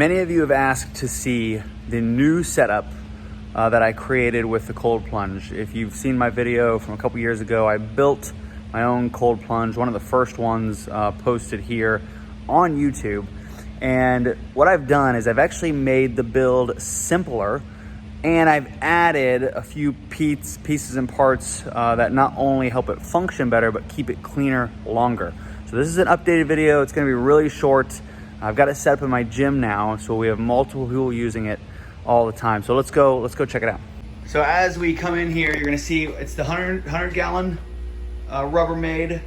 Many of you have asked to see the new setup that I created with the cold plunge. If you've seen my video from a couple years ago, I built my own cold plunge, one of the first ones posted here on YouTube. And what I've done is I've actually made the build simpler, and I've added a few pieces and parts that not only help it function better, but keep it cleaner longer. So this is an updated video. It's gonna be really short. I've got it set up in my gym now, so we have multiple people using it all the time. So let's go check it out. So as we come in here, you're gonna see it's the 100 gallon Rubbermaid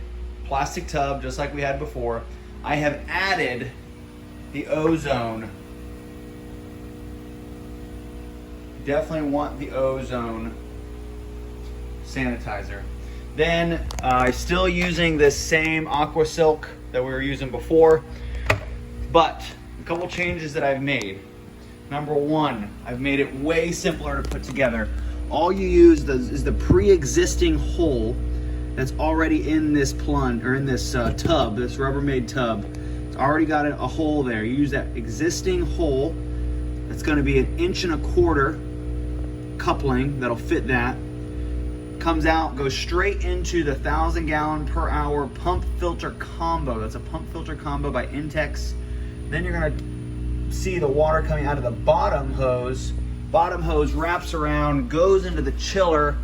plastic tub, just like we had before. I have added the ozone. Definitely want the ozone sanitizer. Then still using this same Aqua Silk that we were using before, but a couple changes that I've made. Number one, I've made it way simpler to put together. All you use is the pre-existing hole that's already in this plunge, or in this tub, this Rubbermaid tub. It's already got a hole there. You use that existing hole. That's gonna be 1.25 inch coupling that'll fit that. Comes out, goes straight into the 1,000 gallon per hour pump filter combo. That's a pump filter combo by Intex. Then you're gonna see the water coming out of the bottom hose. Bottom hose wraps around, goes into the chiller.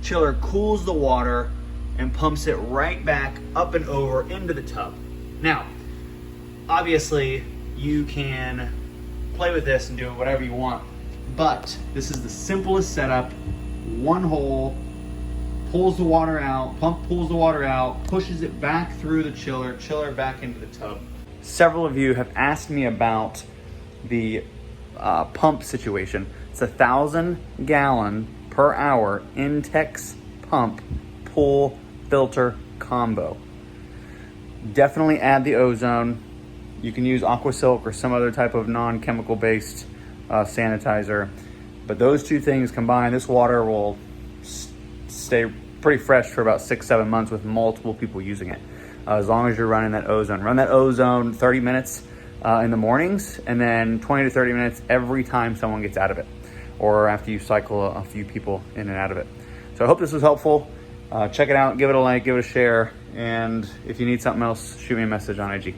Chiller cools the water and pumps it right back up and over into the tub. Now, obviously, you can play with this and do whatever you want, but this is the simplest setup. One hole, pulls the water out, pump pulls the water out, pushes it back through the chiller, chiller back into the tub. Several of you have asked me about the pump situation. It's 1,000 gallon per hour Intex pump pull filter combo. Definitely add the ozone. You can use Aqua Silk or some other type of non-chemical based sanitizer, but those two things combined, this water will stay pretty fresh for about 6-7 months with multiple people using it, as long as you're running that ozone. Run that ozone 30 minutes in the mornings, and then 20 to 30 minutes every time someone gets out of it, or after you cycle a few people in and out of it. So I hope this was helpful. Check it out, give it a like, give it a share, and if you need something else, shoot me a message on IG.